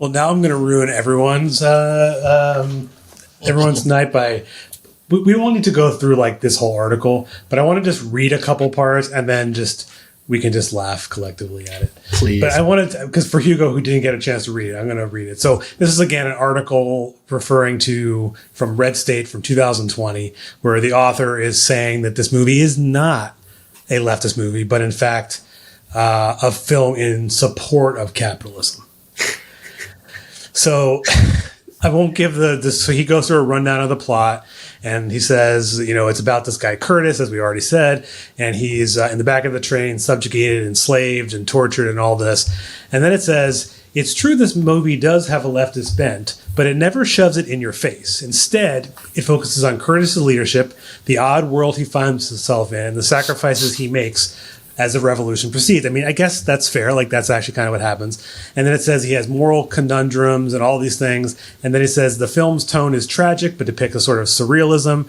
Well, now I'm going to ruin everyone's night by. We won't need to go through like this whole article, but I want to just read a couple parts and then we can just laugh collectively at it. Please. But I wanted to, because for Hugo, who didn't get a chance to read it, I'm going to read it. So this is again an article referring to from Redstate from 2020, where the author is saying that this movie is not a leftist movie, but in fact a film in support of capitalism. So I won't give so he goes through a rundown of the plot. And he says, it's about this guy, Curtis, as we already said, and he's in the back of the train, subjugated, enslaved, and tortured, and all this. And then it says, it's true this movie does have a leftist bent, but it never shoves it in your face. Instead, it focuses on Curtis's leadership, the odd world he finds himself in, and the sacrifices he makes as the revolution proceeds. I mean, I guess that's fair. Like, that's actually kind of what happens. And then it says he has moral conundrums and all these things. And then he says the film's tone is tragic, but depicts a sort of surrealism.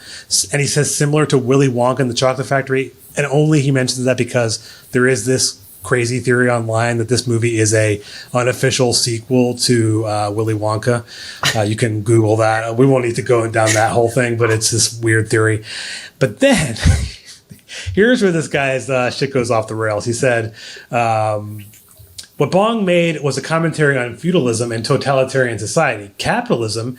And he says similar to Willy Wonka and the Chocolate Factory. And only he mentions that because there is this crazy theory online that this movie is a unofficial sequel to Willy Wonka. You can Google that. We won't need to go down that whole thing, but it's this weird theory. But then... Here's where this guy's shit goes off the rails. He said, what Bong made was a commentary on feudalism and totalitarian society. Capitalism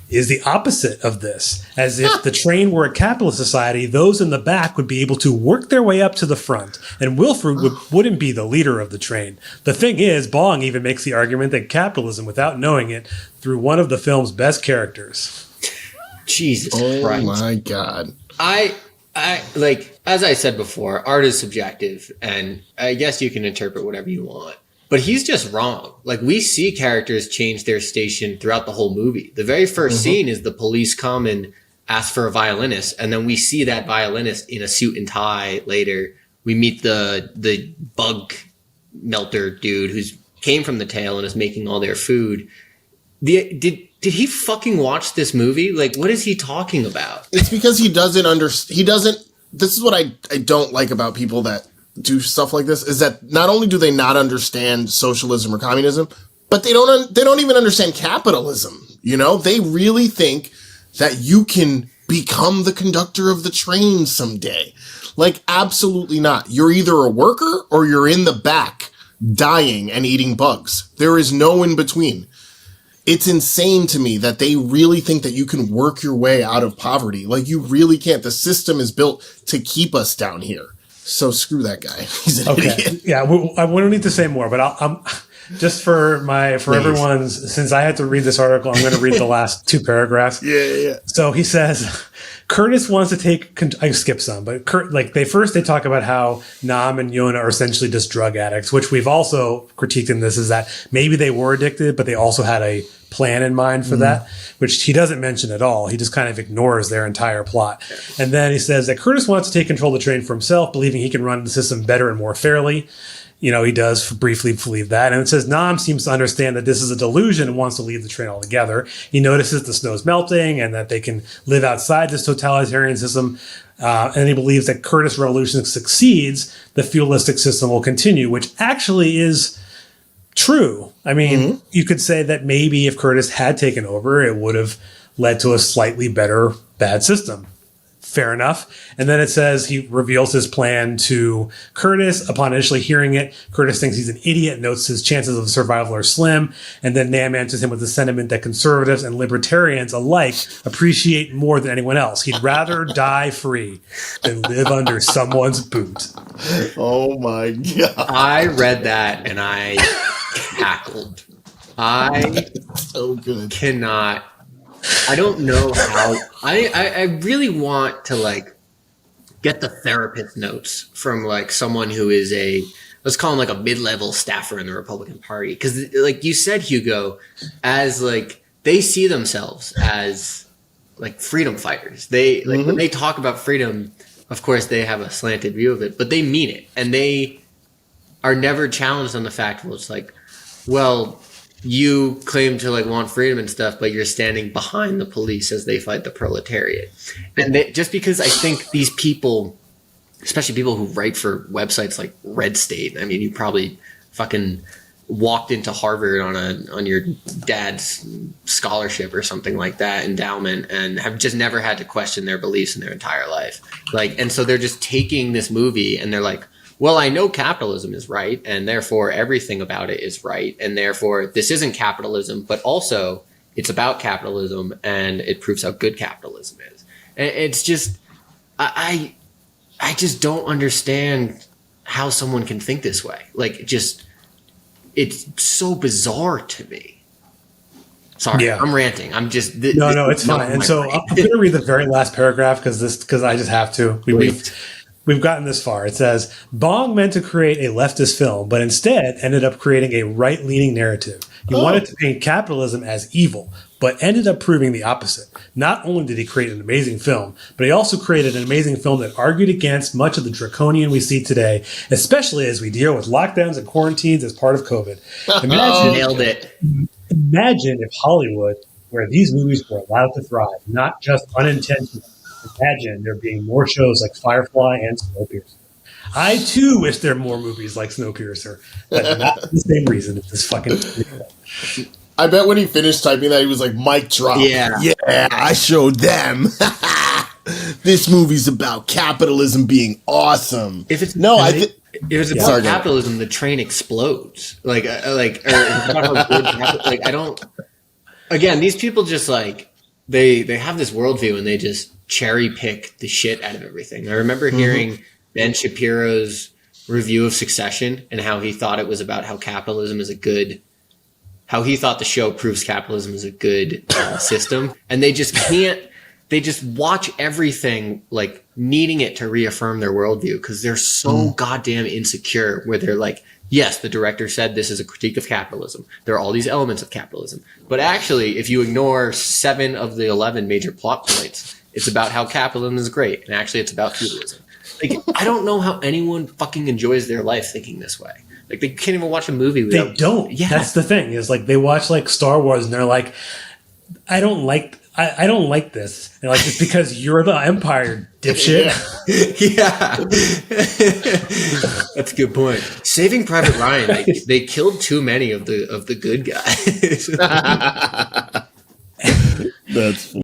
is the opposite of this. As if the train were a capitalist society, those in the back would be able to work their way up to the front, and Wilfred wouldn't be the leader of the train. The thing is, Bong even makes the argument that capitalism, without knowing it, through one of the film's best characters. Jesus Oh Christ. my God. I like, as I said before, art is subjective, and I guess you can interpret whatever you want. But he's just wrong. Like, we see characters change their station throughout the whole movie. The very first scene is the police come and ask for a violinist, and then we see that violinist in a suit and tie later. We meet the bug melter dude who's came from the tail and is making all their food. Did he fucking watch this movie? Like, what is he talking about? It's because he doesn't this is what I don't like about people that do stuff like this, is that not only do they not understand socialism or communism, but they don't even understand capitalism. They really think that you can become the conductor of the train someday. Like, absolutely not. You're either a worker or you're in the back dying and eating bugs. There is no in between. It's insane to me that they really think that you can work your way out of poverty. Like, you really can't. The system is built to keep us down here. So screw that guy. He's an idiot. Yeah, we don't need to say more, but I'm just for everyone's, since I had to read this article, I'm going to read the last two paragraphs. Yeah. So he says, Curtis wants to take, I skipped some, but they talk about how Nam and Yona are essentially just drug addicts, which we've also critiqued in this, is that maybe they were addicted, but they also had a plan in mind for that, which he doesn't mention at all. He just kind of ignores their entire plot. And then he says that Curtis wants to take control of the train for himself, believing he can run the system better and more fairly. He does briefly believe that. And it says Nam seems to understand that this is a delusion and wants to leave the train altogether. He notices the snow's melting and that they can live outside this totalitarian system. And he believes that Curtis' revolution succeeds, the feudalistic system will continue, which actually is true. I mean, you could say that maybe if Curtis had taken over, it would have led to a slightly better bad system. Fair enough. And then it says he reveals his plan to Curtis. Upon initially hearing it, Curtis thinks he's an idiot, notes his chances of survival are slim. And then Nam answers him with the sentiment that conservatives and libertarians alike appreciate more than anyone else. He'd rather die free than live under someone's boot. Oh my God. I read that and I cackled. I so good. Cannot. I don't know how. I really want to get the therapist notes from someone who is let's call him a mid-level staffer in the Republican Party, because you said, Hugo, as they see themselves as freedom fighters. They when they talk about freedom, of course they have a slanted view of it, but they mean it, and they are never challenged on the fact. Well, it's well, you claim to want freedom and stuff, but you're standing behind the police as they fight the proletariat. And just because I think these people, especially people who write for websites like Redstate, I mean, you probably fucking walked into Harvard on your dad's scholarship or something like that, endowment, and have just never had to question their beliefs in their entire life. Like, and so they're just taking this movie and they're like, well, I know capitalism is right, and therefore everything about it is right, and therefore this isn't capitalism, but also it's about capitalism, and it proves how good capitalism is. And it's just, I just don't understand how someone can think this way. Like, just, it's so bizarre to me. Sorry, yeah. I'm ranting. I'm just no, it's fine. And so I'm going to read the very last paragraph because I just have to. We've gotten this far. It says, Bong meant to create a leftist film, but instead ended up creating a right-leaning narrative. He wanted to paint capitalism as evil, but ended up proving the opposite. Not only did he create an amazing film, but he also created an amazing film that argued against much of the draconian we see today, especially as we deal with lockdowns and quarantines as part of COVID. Nailed it. Imagine if Hollywood, where these movies were allowed to thrive, not just unintentionally. Imagine there being more shows like Firefly and Snowpiercer. I too wish there were more movies like Snowpiercer, but not for the same reason. It's this fucking. I bet when he finished typing that, he was like, "Mic drop." Yeah, I showed them. This movie's about capitalism being awesome. If it's if it's about capitalism, the train explodes. Or it's about how good I don't. Again, these people just like they have this worldview and they just cherry pick the shit out of everything. I remember hearing Ben Shapiro's review of Succession and how he thought it was about how capitalism is how he thought the show proves capitalism is a good system. And they just watch everything like needing it to reaffirm their worldview because they're so goddamn insecure where they're like, yes, the director said this is a critique of capitalism. There are all these elements of capitalism. But actually, if you ignore 7 of the 11 major plot points, it's about how capitalism is great. And actually, it's about feudalism. Like, I don't know how anyone fucking enjoys their life thinking this way. Like, they can't even watch a movie without... They don't. Yeah. That's the thing. Is like, they watch, like, Star Wars, and they're like, I don't like this. And like, it's because you're the Empire, dipshit. Yeah. That's a good point. Saving Private Ryan, they killed too many of the good guys. That's